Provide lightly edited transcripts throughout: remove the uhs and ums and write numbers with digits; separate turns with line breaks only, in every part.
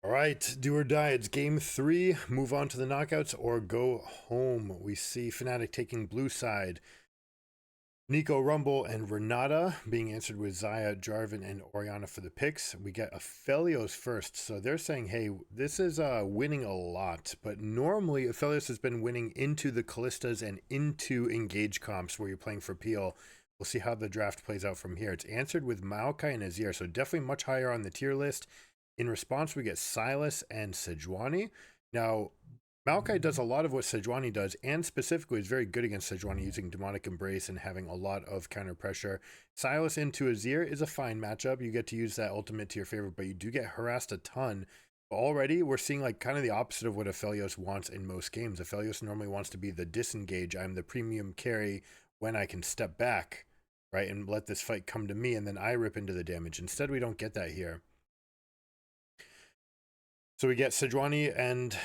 All right, do or die. It's game 3. Move on to the knockouts or go home. We see Fnatic taking blue side. Nico, Rumble, and Renata being answered with Zaya, Jarvan, and Orianna for the picks. We get Aphelios first. So they're saying, hey, this is winning a lot. But normally, Aphelios has been winning into the Kallistas and into engage comps where you're playing for Peel. We'll see how the draft plays out from here. It's answered with Maokai and Azir, so definitely much higher on the tier list. In response, we get Silas and Sejuani. Now, Maokai does a lot of what Sejuani does, and specifically is very good against Sejuani using Demonic Embrace and having a lot of counter pressure. Silas into Azir is a fine matchup. You get to use that ultimate to your favor, but you do get harassed a ton. But already, we're seeing like kind of the opposite of what Aphelios wants in most games. Aphelios normally wants to be the disengage. I'm the premium carry when I can step back, right, and let this fight come to me, and then I rip into the damage. Instead, we don't get that here. So we get Sejuani and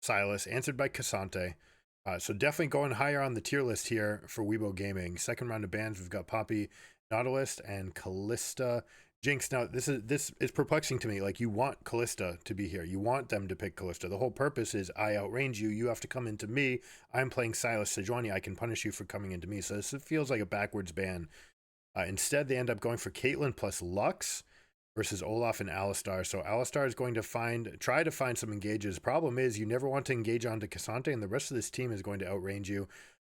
Silas, answered by Cassante. So definitely going higher on the tier list here for Weibo Gaming. Second round of bans, we've got Poppy, Nautilus, and Callista. Jinx. Now, this is perplexing to me. Like, you want Callista to be here. You want them to pick Callista. The whole purpose is I outrange you. You have to come into me. I'm playing Silas Sejuani. I can punish you for coming into me. So this feels like a backwards ban. Instead, they end up going for Caitlyn plus Lux versus Olaf and Alistar. So Alistar is going to try to find some engages. Problem is, you never want to engage onto Cassante, and the rest of this team is going to outrange you.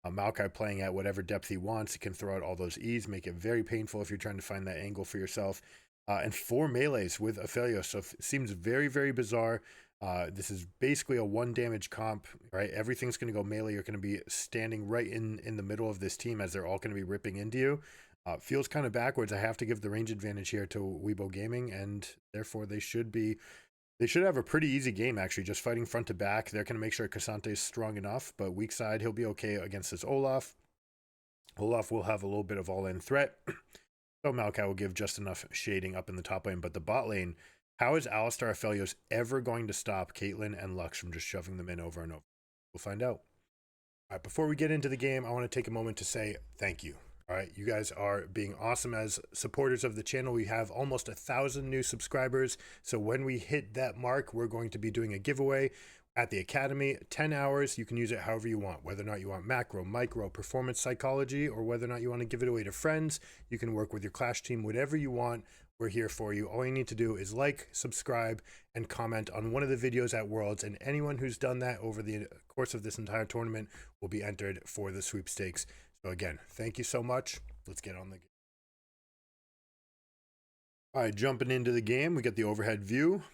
Maokai playing at whatever depth he wants. He can throw out all those E's, make it very painful if you're trying to find that angle for yourself. And 4 melees with Aphelios, so it seems very, very bizarre. This is basically a 1 damage comp, right? Everything's going to go melee. You're going to be standing right in the middle of this team as they're all going to be ripping into you. Feels kind of backwards. I have to give the range advantage here to Weibo Gaming, and therefore they should have a pretty easy game, actually, just fighting front to back. They're going to make sure Cassante is strong enough, but weak side, he'll be okay against this Olaf. Olaf will have a little bit of all-in threat, so Maokai will give just enough shading up in the top lane, but the bot lane, how is Alistar Aphelios ever going to stop Caitlyn and Lux from just shoving them in over and over? We'll find out. All right, before we get into the game, I want to take a moment to say thank you. All right, you guys are being awesome as supporters of the channel. We have almost 1,000 new subscribers. So when we hit that mark, we're going to be doing a giveaway at the Academy. 10 hours, you can use it however you want, whether or not you want macro, micro, performance psychology, or whether or not you want to give it away to friends. You can work with your Clash team, whatever you want. We're here for you. All you need to do is like, subscribe, and comment on one of the videos at Worlds, and anyone who's done that over the course of this entire tournament will be entered for the sweepstakes. So again, thank you so much. Let's get on the game. All right, jumping into the game, we get the overhead view.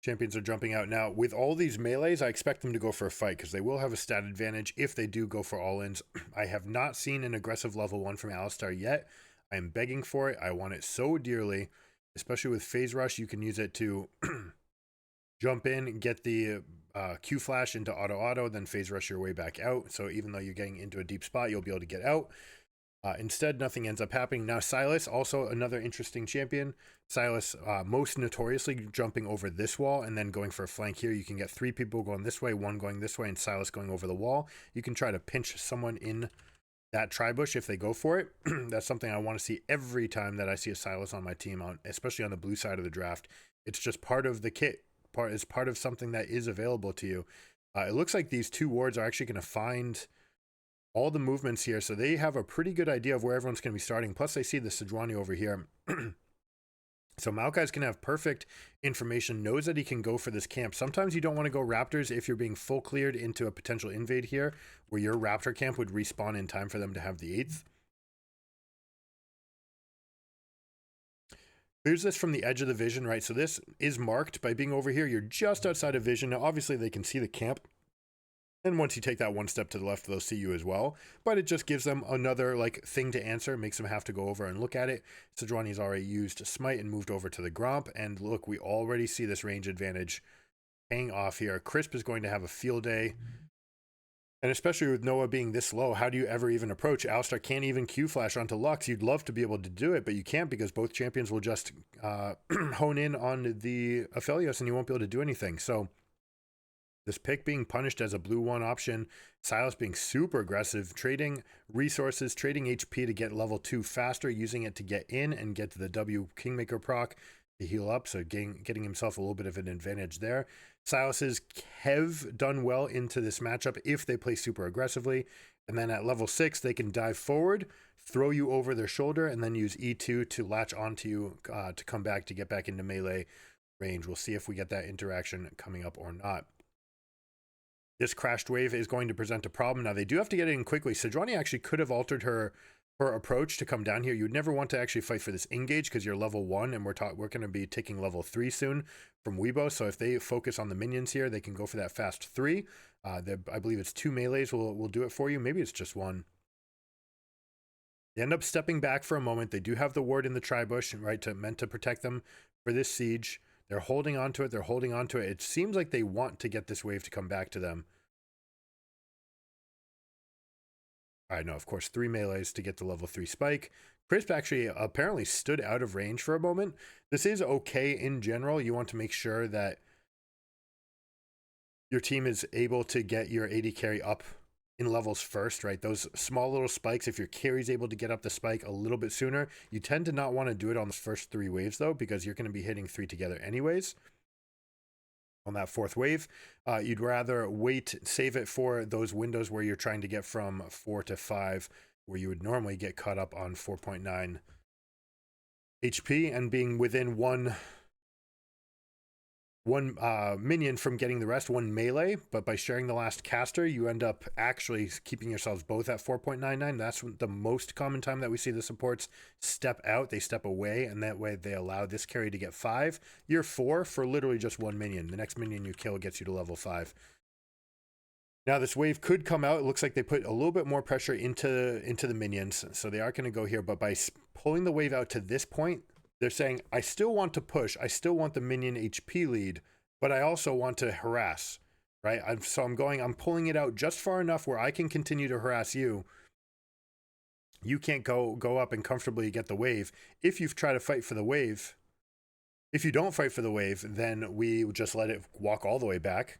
Champions are jumping out now. With all these melees, I expect them to go for a fight because they will have a stat advantage if they do go for all-ins. I have not seen an aggressive level 1 from Alistar yet. I am begging for it. I want it so dearly, especially with Phase Rush. You can use it to jump in and get the Q flash into auto, then phase rush your way back out. So even though you're getting into a deep spot, you'll be able to get out. Instead, nothing ends up happening. Now, Silas, also another interesting champion. Silas, most notoriously jumping over this wall and then going for a flank here. You can get 3 people going this way, 1 going this way, and Silas going over the wall. You can try to pinch someone in that tri-bush if they go for it. That's something I want to see every time that I see a Silas on my team, especially on the blue side of the draft. It's just part of the kit. Is part of something that is available to you. It looks like these 2 wards are actually going to find all the movements here, so they have a pretty good idea of where everyone's going to be starting. Plus, they see the Sejuani over here. So Maokai's going to have perfect information, knows that he can go for this camp. Sometimes you don't want to go Raptors if you're being full cleared into a potential invade here, where your Raptor camp would respawn in time for them to have the 8th. Here's this from the edge of the vision, right? So this is marked by being over here. You're just outside of vision. Now, obviously, they can see the camp. And once you take that 1 step to the left, they'll see you as well. But it just gives them another thing to answer, makes them have to go over and look at it. Sejuani's already used Smite and moved over to the Gromp. And look, we already see this range advantage paying off here. Crisp is going to have a field day. And especially with Noah being this low, how do you ever even approach? Alistar can't even Q flash onto Lux. You'd love to be able to do it, but you can't because both champions will just hone in on the Aphelios and you won't be able to do anything. So This pick being punished as a blue 1 option. Silas being super aggressive, trading resources, trading HP to get level 2 faster, using it to get in and get to the W Kingmaker proc to heal up, so getting himself a little bit of an advantage there. Silas's have done well into this matchup if they play super aggressively, and then at level 6 they can dive forward, throw you over their shoulder, and then use E2 to latch onto you to come back to get back into melee range. We'll see if we get that interaction coming up or not. This crashed wave is going to present a problem. Now, they do have to get it in quickly. Sejuani actually could have altered her approach to come down here. You'd never want to actually fight for this engage because you're level 1, and we're going to be taking level 3 soon from Weibo. So if they focus on the minions here, they can go for that fast 3. I believe it's 2 melees will do it for you. Maybe it's just 1. They end up stepping back for a moment. They do have the ward in the tri-bush, right, meant to protect them for this siege. They're holding on to it. They're holding on to it. It seems like they want to get this wave to come back to them. All right, no, of course, 3 melees to get the level 3 spike. Crisp actually apparently stood out of range for a moment. This is okay in general. You want to make sure that your team is able to get your AD carry up in levels first, right? Those small little spikes, if your carry's able to get up the spike a little bit sooner, you tend to not want to do it on the first 3 waves though, because you're going to be hitting 3 together anyways. On that 4th wave, you'd rather save it for those windows where you're trying to get from 4 to 5, where you would normally get caught up on 4.9 HP and being within one minion from getting the rest, 1 melee, but by sharing the last caster, you end up actually keeping yourselves both at 4.99. That's the most common time that we see the supports step out. They step away, and that way they allow this carry to get 5. You're 4 for literally just 1 minion. The next minion you kill gets you to level 5. Now this wave could come out. It looks like they put a little bit more pressure into the minions, so they are going to go here, but by pulling the wave out to this point, they're saying, I still want to push. I still want the minion HP lead, but I also want to harass, right? I'm pulling it out just far enough where I can continue to harass you. You can't go up and comfortably get the wave. If you try to fight for the wave, if you don't fight for the wave, then we just let it walk all the way back.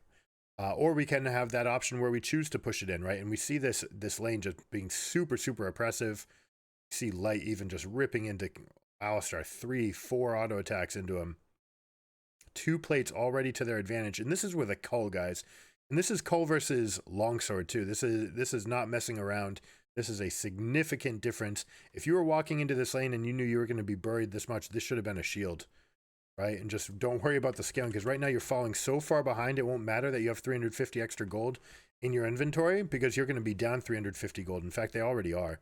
Or we can have that option where we choose to push it in, right? And we see this lane just being super, super oppressive. You see Light even just ripping into Alistar, 3-4 auto attacks into him. 2 plates already to their advantage, and this is with a Cull, guys. And this is Cull versus Longsword too. This is not messing around. This is a significant difference. If you were walking into this lane and you knew you were going to be buried this much, this should have been a shield, right? And just don't worry about the scaling, because right now you're falling so far behind, it won't matter that you have 350 extra gold in your inventory, because you're going to be down 350 gold. In fact, they already are.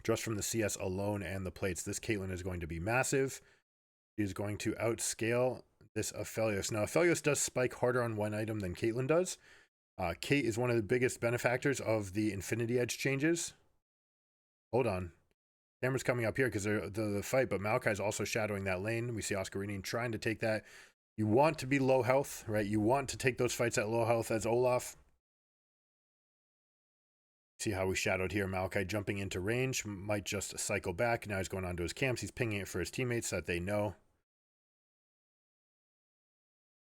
Just from the CS alone and the plates, this Caitlyn is going to be massive. She's going to outscale this Aphelios. Now, Aphelios does spike harder on one item than Caitlyn does. Kate is one of the biggest benefactors of the Infinity Edge changes. Hold on. Camera's coming up here because they're the fight, but Maokai's also shadowing that lane. We see Oscarini trying to take that. You want to be low health, right? You want to take those fights at low health as Olaf. See how we shadowed here. Maokai jumping into range, might just cycle back. Now he's going on to his camps. He's pinging it for his teammates so that they know.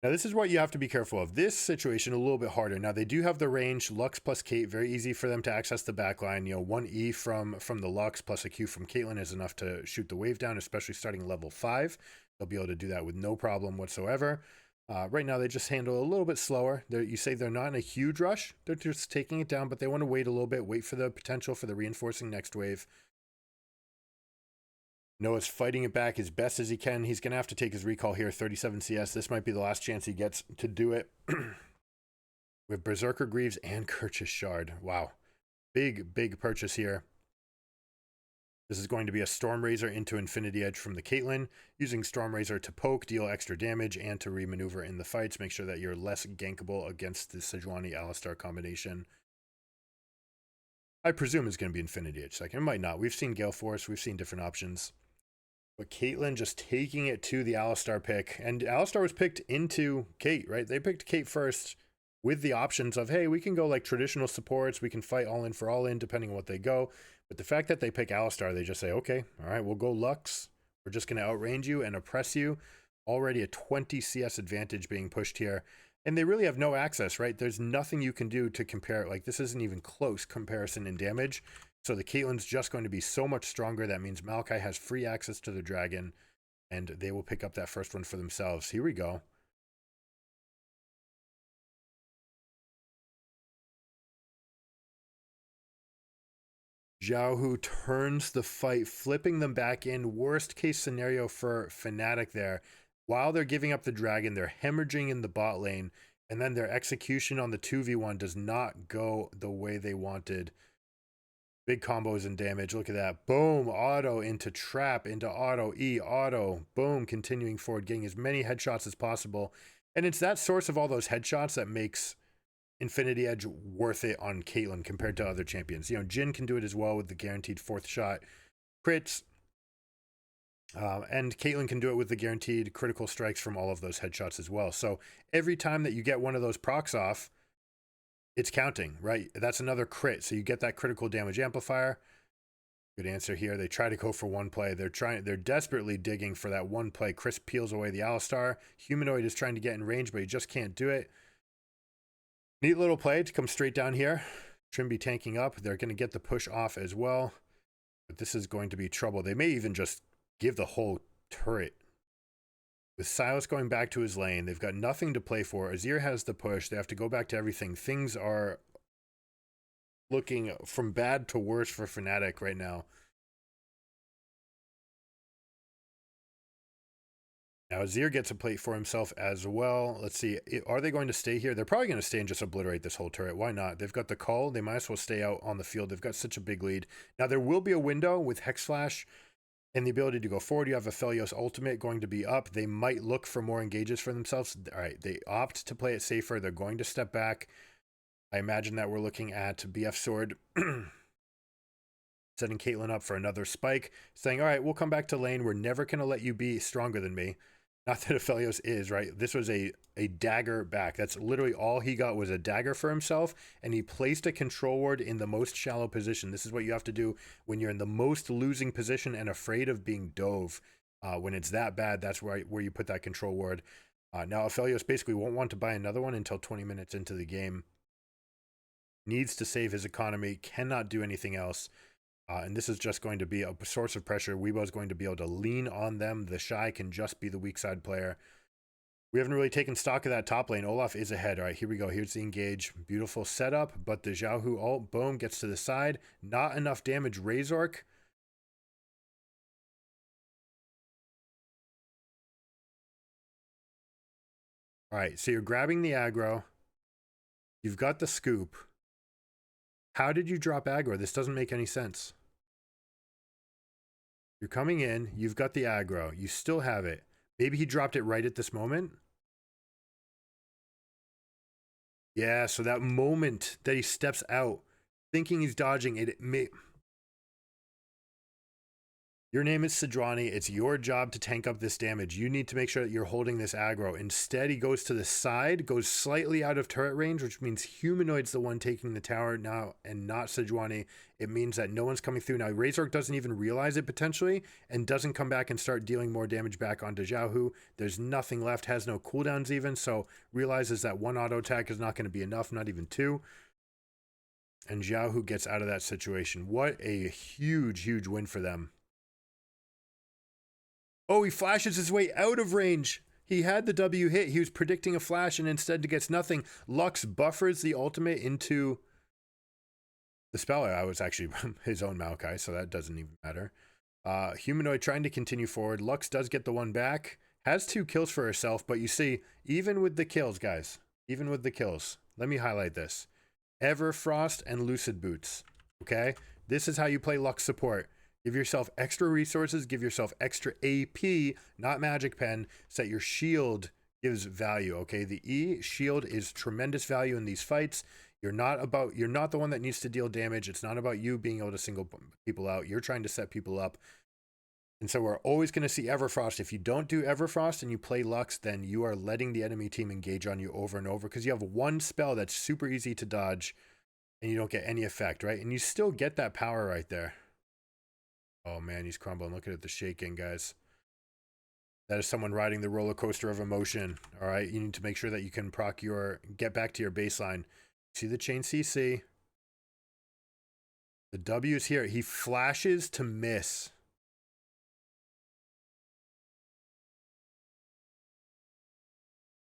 Now this is what you have to be careful of. This situation a little bit harder. Now they do have the range. Lux plus Kate, very easy for them to access the backline. You know, 1 E from the Lux plus a Q from Caitlyn is enough to shoot the wave down, especially starting level 5. They'll be able to do that with no problem whatsoever. Right now, they just handle a little bit slower. You say they're not in a huge rush. They're just taking it down, but they want to wait a little bit, wait for the potential for the reinforcing next wave. Noah's fighting it back as best as he can. He's going to have to take his recall here, 37 CS. This might be the last chance he gets to do it. With Berserker Greaves and Kirch's Shard. Wow. Big, big purchase here. This is going to be a Stormrazor into Infinity Edge from the Caitlyn, using Stormrazor to poke, deal extra damage, and to remaneuver in the fights. Make sure that you're less gankable against the Sejuani Alistar combination. I presume it's going to be Infinity Edge second. It might not. We've seen Gale Force. We've seen different options. But Caitlyn just taking it to the Alistar pick. And Alistar was picked into Kate, right? They picked Kate first with the options of, hey, we can go like traditional supports. We can fight all in for all in, depending on what they go. But the fact that they pick Alistar, they just say, okay, all right, we'll go Lux. We're just going to outrange you and oppress you. Already a 20 CS advantage being pushed here. And they really have no access, right? There's nothing you can do to compare. Like, this isn't even close comparison in damage. So the Caitlyn's just going to be so much stronger. That means Maokai has free access to the dragon, and they will pick up that first one for themselves. Here we go. Xiaohu turns the fight, flipping them back in. Worst case scenario for Fnatic there. While they're giving up the dragon, they're hemorrhaging in the bot lane, and then their execution on the 2v1 does not go the way they wanted. Big combos and damage. Look at that. Boom. Auto into trap, into auto, E, auto. Boom. Continuing forward, getting as many headshots as possible. And it's that source of all those headshots that makes Infinity Edge worth it on Caitlyn compared to other champions. You know, Jhin can do it as well with the guaranteed fourth shot crits. And Caitlyn can do it with the guaranteed critical strikes from all of those headshots as well. So every time that you get one of those procs off, it's counting, right? That's another crit. So you get that critical damage amplifier. Good answer here. They try to go for one play. They're desperately digging for that one play. Chris peels away the Alistar. Humanoid is trying to get in range, but he just can't do it. Neat little play to come straight down here. Trimby tanking up. They're going to get the push off as well. But this is going to be trouble. They may even just give the whole turret. With Silas going back to his lane, they've got nothing to play for. Azir has the push. They have to go back to everything. Things are looking from bad to worse for Fnatic right now. Now Azir gets a plate for himself as well. Let's see. Are they going to stay here? They're probably going to stay and just obliterate this whole turret. Why not? They've got the call. They might as well stay out on the field. They've got such a big lead. Now there will be a window with Hex Flash and the ability to go forward. You have Aphelios ultimate going to be up. They might look for more engages for themselves. All right, they opt to play it safer. They're going to step back. I imagine that we're looking at BF Sword setting Caitlyn up for another spike, saying, all right, we'll come back to lane. We're never going to let you be stronger than me. Not that Aphelios is, right? This was a dagger back. That's literally all he got was a dagger for himself, and he placed a control ward in the most shallow position. This is what you have to do when you're in the most losing position and afraid of being dove. When it's that bad, that's where you put that control ward. Now, Aphelios basically won't want to buy another one until 20 minutes into the game. Needs to save his economy, cannot do anything else. And this is just going to be a source of pressure. Weibo is going to be able to lean on them. The Shy can just be the weak side player. We haven't really taken stock of that top lane. Olaf is ahead. All right, here we go. Here's the engage. Beautiful setup, but the Xiaohu ult, boom, gets to the side. Not enough damage. Razork. All right, so you're grabbing the aggro. You've got the scoop. How did you drop aggro? This doesn't make any sense. You're coming in, you've got the aggro, you still have it. Maybe he dropped it right at this moment. Yeah, so that moment that he steps out, thinking he's dodging it, your name is Sejuani. It's your job to tank up this damage. You need to make sure that you're holding this aggro. Instead, he goes to the side, goes slightly out of turret range, which means Humanoid's the one taking the tower now and not Sejuani. It means that no one's coming through. Now, Razork doesn't even realize it potentially and doesn't come back and start dealing more damage back onto Xiaohu. There's nothing left, has no cooldowns even, so realizes that one auto attack is not going to be enough, not even two. And Xiaohu gets out of that situation. What a huge, huge win for them. Oh, he flashes his way out of range. He had the W hit. He was predicting a flash and instead gets nothing. Lux buffers the ultimate into the spell. I was actually his own Maokai, so that doesn't even matter. Humanoid trying to continue forward. Lux does get the one back. Has 2 kills for herself, but you see, even with the kills, guys, even with the kills, let me highlight this. Everfrost and Lucid Boots, okay? This is how you play Lux support. Give yourself extra resources, give yourself extra AP, not magic pen, so that your shield gives value, okay? The E shield is tremendous value in these fights. You're not the one that needs to deal damage. It's not about you being able to single people out. You're trying to set people up. And so we're always going to see Everfrost. If you don't do Everfrost and you play Lux, then you are letting the enemy team engage on you over and over because you have one spell that's super easy to dodge and you don't get any effect, right? And you still get that power right there. Oh man, he's crumbling. Look at the shaking, guys. That is someone riding the roller coaster of emotion. All right, you need to make sure that you can get back to your baseline. See the chain CC. The W is here. He flashes to miss.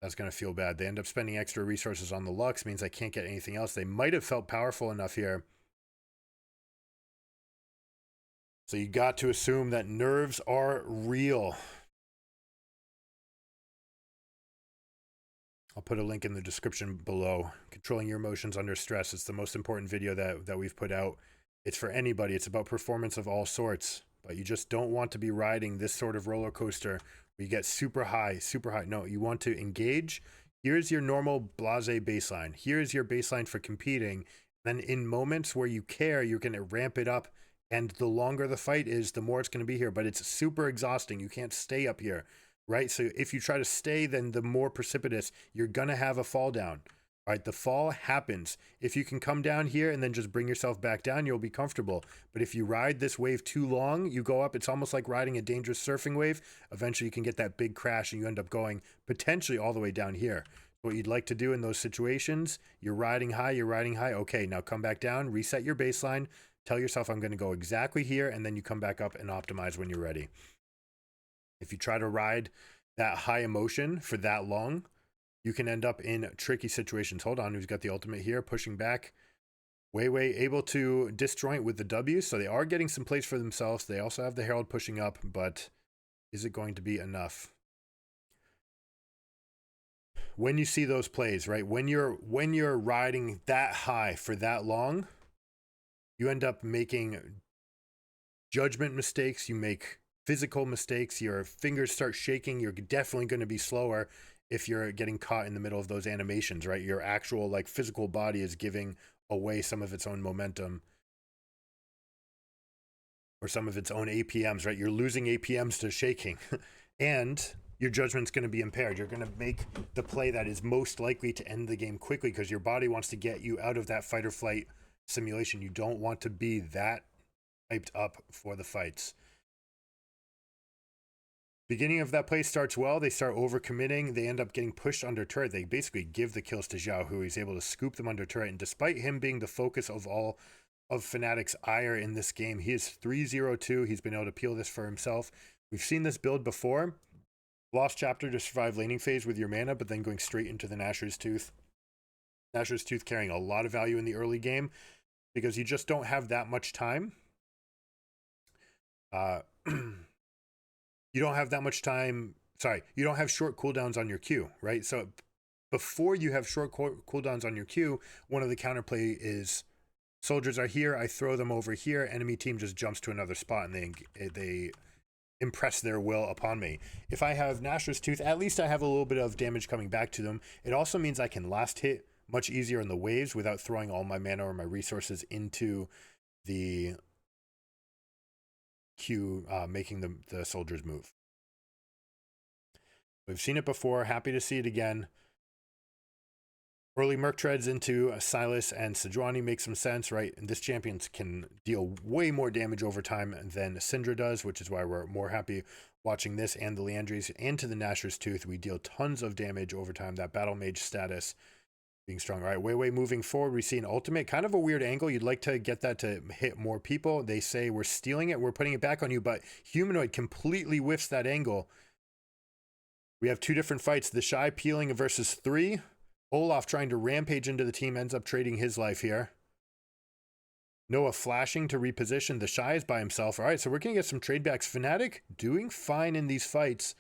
That's going to feel bad. They end up spending extra resources on the Lux, means I can't get anything else. They might have felt powerful enough here. So you got to assume that nerves are real. I'll put a link in the description below. Controlling your emotions under stress. It's the most important video that we've put out. It's for anybody. It's about performance of all sorts. But you just don't want to be riding this sort of roller coaster where you get super high, super high. No, you want to engage. Here's your normal blasé baseline. Here's your baseline for competing. Then in moments where you care, you're going to ramp it up. And the longer the fight is, the more it's going to be here. But it's super exhausting. You can't stay up here, right? So if you try to stay, then the more precipitous, you're going to have a fall down. All right, the fall happens. If you can come down here and then just bring yourself back down, you'll be comfortable. But if you ride this wave too long, you go up. It's almost like riding a dangerous surfing wave. Eventually, you can get that big crash and you end up going potentially all the way down here. What you'd like to do in those situations, you're riding high, Okay, now come back down, reset your baseline. Tell yourself I'm going to go exactly here, and then you come back up and optimize when you're ready. If you try to ride that high emotion for that long, you can end up in tricky situations. Hold on, who's got the ultimate here, pushing back. Wei able to disjoint with the W, so they are getting some plays for themselves. They also have the Herald pushing up, but is it going to be enough? When you see those plays, right, when you're riding that high for that long, you end up making judgment mistakes. You make physical mistakes. Your fingers start shaking. You're definitely going to be slower if you're getting caught in the middle of those animations, right? Your actual like physical body is giving away some of its own momentum or some of its own APMs, right? You're losing APMs to shaking and your judgment's going to be impaired. You're going to make the play that is most likely to end the game quickly because your body wants to get you out of that fight or flight simulation. You don't want to be that hyped up for the fights. Beginning of that play starts well. They start overcommitting. They end up getting pushed under turret. They basically give the kills to Zhao, who is able to scoop them under turret. And despite him being the focus of all of Fnatic's ire in this game, he is 3-0-2. He's been able to peel this for himself. We've seen this build before. Lost chapter to survive laning phase with your mana, but then going straight into the Nashor's Tooth. Nashor's Tooth carrying a lot of value in the early game because you just don't have that much time. You don't have that much time. Sorry, you don't have short cooldowns on your Q, right? So before you have short cooldowns on your Q, one of the counterplay is soldiers are here, I throw them over here, enemy team just jumps to another spot and they impress their will upon me. If I have Nashor's Tooth, at least I have a little bit of damage coming back to them. It also means I can last hit much easier in the waves without throwing all my mana or my resources into the Q, making the soldiers move. We've seen it before. Happy to see it again. Early Merc treads into Silas and Sejuani makes some sense, right? And this champion can deal way more damage over time than Syndra does, which is why we're more happy watching this and the Leandries and to the Nashor's Tooth. We deal tons of damage over time. That Battle Mage status being strong. All right, Wei moving forward. We see an ultimate, kind of a weird angle. You'd like to get that to hit more people. They say we're stealing it, we're putting it back on you, but Humanoid completely whiffs that angle. We have two different fights. The Shy peeling versus 3. Olaf trying to rampage into the team, ends up trading his life here. Noah flashing to reposition. The Shy is by himself. All right, so we're going to get some trade backs. Fnatic doing fine in these fights.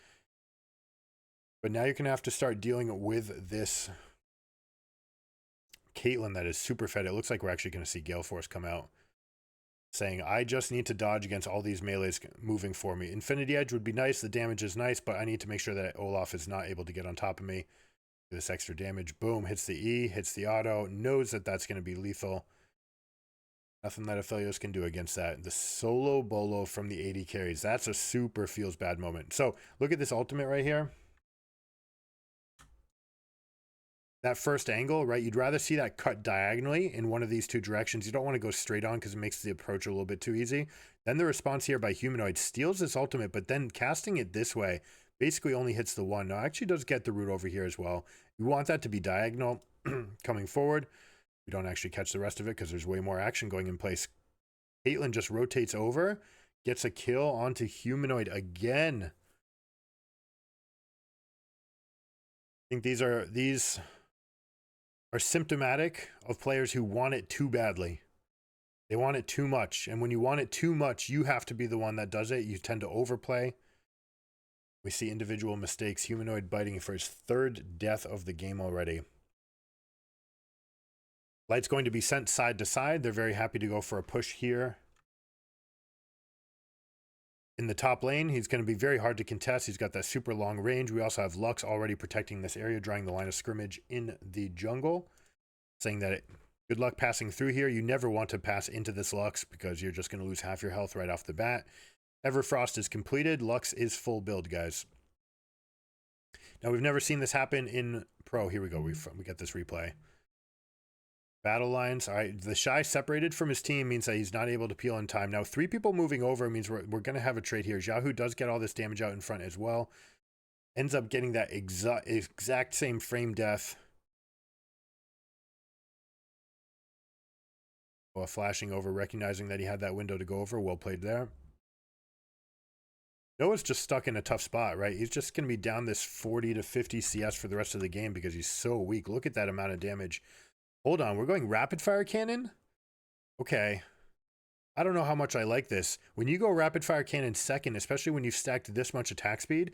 But now you're going to have to start dealing with this Caitlyn that is super fed. It looks like we're actually going to see Gale Force come out saying, I just need to dodge against all these melees moving for me. Infinity Edge would be nice. The damage is nice, but I need to make sure that Olaf is not able to get on top of me. This extra damage. Boom. Hits the E. Hits the auto. Knows that that's going to be lethal. Nothing that Aphelios can do against that. The solo bolo from the AD carries. That's a super feels bad moment. So look at this ultimate right here. That first angle, right? You'd rather see that cut diagonally in one of these two directions. You don't want to go straight on because it makes the approach a little bit too easy. Then the response here by Humanoid steals this ultimate, but then casting it this way basically only hits the one. Now, actually does get the root over here as well. You want that to be diagonal coming forward. We don't actually catch the rest of it because there's way more action going in place. Caitlyn just rotates over, gets a kill onto Humanoid again. I think these are symptomatic of players who want it too badly. They want it too much. And when you want it too much, you have to be the one that does it. You tend to overplay. We see individual mistakes. Humanoid biting for his third death of the game already. Light's going to be sent side to side. They're very happy to go for a push here. In the top lane, he's going to be very hard to contest. He's got that super long range. We also have Lux already protecting this area, drawing the line of scrimmage in the jungle. Saying that good luck passing through here. You never want to pass into this Lux because you're just going to lose half your health right off the bat. Everfrost is completed. Lux is full build, guys. Now, we've never seen this happen in Pro. Here we go. We get this replay. Battle lines. All right, the Shy separated from his team means that he's not able to peel in time. Now, 3 people moving over means we're going to have a trade here. Xiaohu does get all this damage out in front as well. Ends up getting that exact same frame death. While flashing over, recognizing that he had that window to go over. Well played there. Noah's just stuck in a tough spot, right? He's just going to be down this 40 to 50 CS for the rest of the game because he's so weak. Look at that amount of damage. Hold on, we're going rapid fire cannon? Okay. I don't know how much I like this. When you go rapid fire cannon second, especially when you've stacked this much attack speed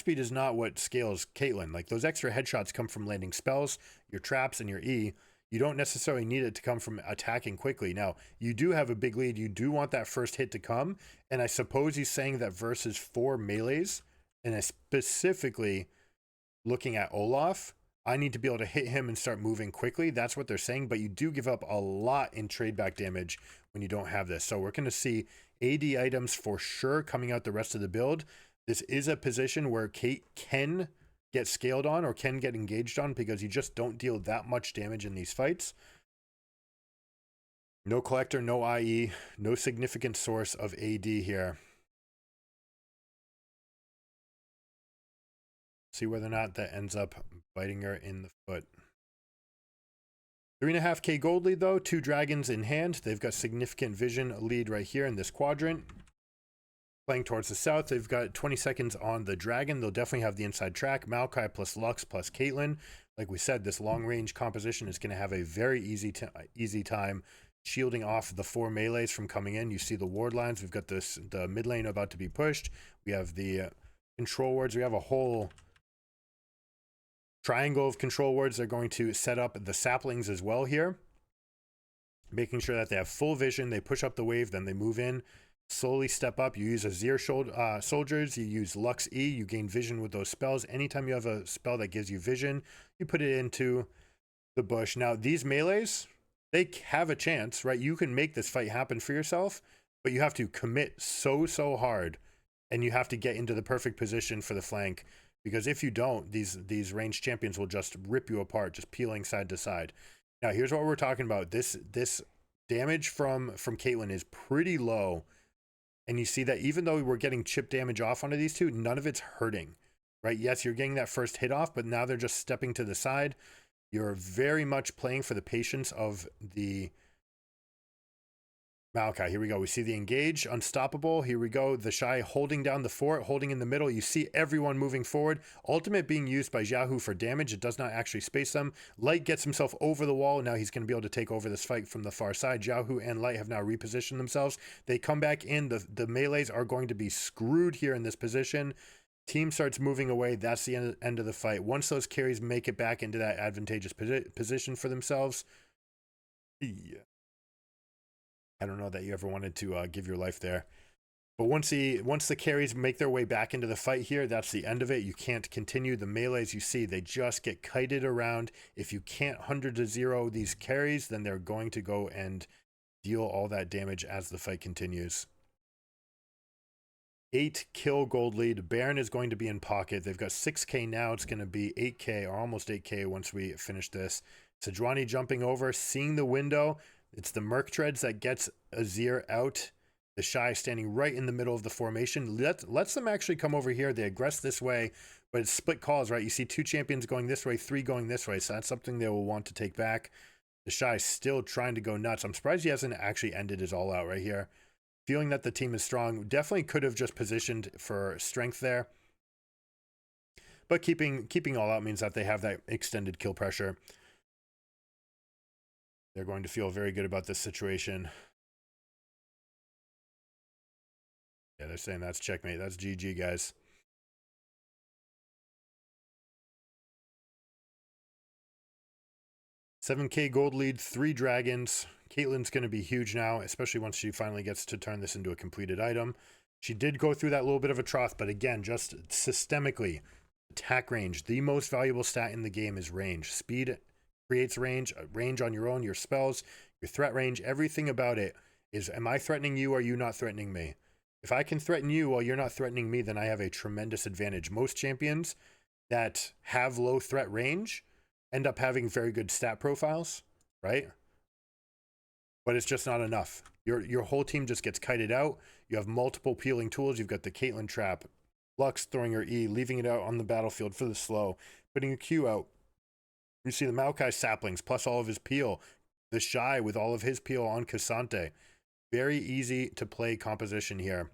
is not what scales Caitlyn. Like, those extra headshots come from landing spells, your traps, and your E. You don't necessarily need it to come from attacking quickly. Now, you do have a big lead. You do want that first hit to come. And I suppose he's saying that versus 4 melees, and I specifically looking at Olaf, I need to be able to hit him and start moving quickly. That's what they're saying. But you do give up a lot in trade back damage when you don't have this. So we're going to see AD items for sure coming out the rest of the build. This is a position where Kate can get scaled on or can get engaged on because you just don't deal that much damage in these fights. No collector, no IE, no significant source of AD here. See whether or not that ends up biting her in the foot. 3.5k gold lead though, 2 dragons in hand. They've got significant vision lead right here in this quadrant. Playing towards the south, they've got 20 seconds on the dragon. They'll definitely have the inside track. Maokai plus Lux plus Caitlyn. Like we said, this long range composition is going to have a very easy time shielding off the 4 melees from coming in. You see the ward lines. We've got the mid lane about to be pushed. We have the control wards. We have a whole triangle of control wards. They're going to set up the saplings as well here, making sure that they have full vision. They push up the wave, then they move in. Slowly step up. You use Azir soldiers. You use Lux E. You gain vision with those spells. Anytime you have a spell that gives you vision, you put it into the bush. Now, these melees, they have a chance, right? You can make this fight happen for yourself, but you have to commit so hard, and you have to get into the perfect position for the flank, because if you don't, these ranged champions will just rip you apart, just peeling side to side. Now, here's what we're talking about. This damage from Caitlyn is pretty low. And you see that even though we're getting chip damage off onto these two, none of it's hurting, right? Yes, you're getting that first hit off, but now they're just stepping to the side. You're very much playing for the patience of the Maokai. Here we go. We see the engage, unstoppable. Here we go. The Shy holding down the fort, holding in the middle. You see everyone moving forward. Ultimate being used by Xiaohu for damage. It does not actually space them. Light gets himself over the wall. Now he's going to be able to take over this fight from the far side. Xiaohu and Light have now repositioned themselves. They come back in. The melees are going to be screwed here in this position. Team starts moving away. That's the end of the fight. Once those carries make it back into that advantageous position for themselves, yeah. I don't know that you ever wanted to give your life there. But once the carries make their way back into the fight here, that's the end of it. You can't continue. The melees, you see, they just get kited around. If you can't 100-0 these carries, then they're going to go and deal all that damage as the fight continues. 8 kill gold lead. Baron is going to be in pocket. They've got 6k now. It's going to be 8k or almost 8k once we finish this. Sejuani jumping over, seeing the window. It's the Merc Treads that gets Azir out. The Shy standing right in the middle of the formation. Lets them actually come over here. They aggress this way, but it's split calls, right? You see 2 champions going this way, 3 going this way. So that's something they will want to take back. The Shy still trying to go nuts. I'm surprised he hasn't actually ended his all out right here. Feeling that the team is strong. Definitely could have just positioned for strength there. But keeping all out means that they have that extended kill pressure. They're going to feel very good about this situation. Yeah, they're saying that's checkmate. That's GG, guys. $7K gold lead, 3 dragons. Caitlyn's going to be huge now, especially once she finally gets to turn this into a completed item. She did go through that little bit of a trough, but again, just systemically, attack range. The most valuable stat in the game is range. Speed creates range, range on your own, your spells, your threat range. Everything about it is, am I threatening you or are you not threatening me? If I can threaten you while you're not threatening me, then I have a tremendous advantage. Most champions that have low threat range end up having very good stat profiles, right? But it's just not enough. Your whole team just gets kited out. You have multiple peeling tools. You've got the Caitlyn trap, Lux throwing her E, leaving it out on the battlefield for the slow, putting a Q out. You see the Maokai saplings plus all of his peel. The Shy with all of his peel on Cassante. Very easy to play composition here.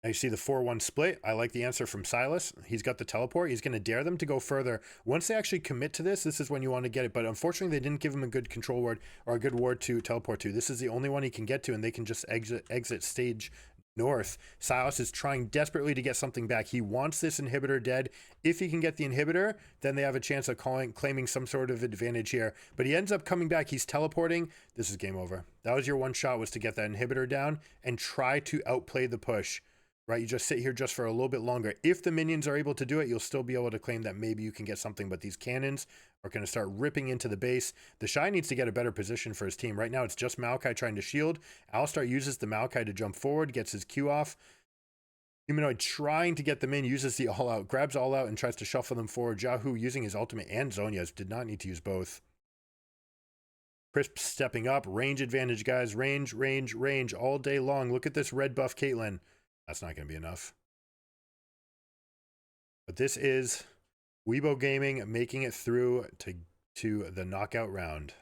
Now you see the 4-1 split. I like the answer from Silas. He's got the teleport. He's going to dare them to go further. Once they actually commit to this, this is when you want to get it. But unfortunately, they didn't give him a good control ward or a good ward to teleport to. This is the only one he can get to, and they can just exit stage north. Silas is trying desperately to get something back. He wants this inhibitor dead. If he can get the inhibitor, then they have a chance of claiming some sort of advantage here. But he ends up coming back. He's teleporting. This is game over. That was your one shot, was to get that inhibitor down and try to outplay the push. Right, you just sit here just for a little bit longer. If the minions are able to do it, you'll still be able to claim that maybe you can get something, but these cannons are going to start ripping into the base. The Shy needs to get a better position for his team. Right now, it's just Maokai trying to shield. Alistar uses the Maokai to jump forward, gets his Q off. Humanoid trying to get them in, uses the all-out, grabs all-out, and tries to shuffle them forward. Jahu using his ultimate and Zhonya's, did not need to use both. Crisp stepping up, range advantage, guys. Range, range, range all day long. Look at this red buff Caitlyn. That's not going to be enough. But this is Weibo Gaming making it through to the knockout round.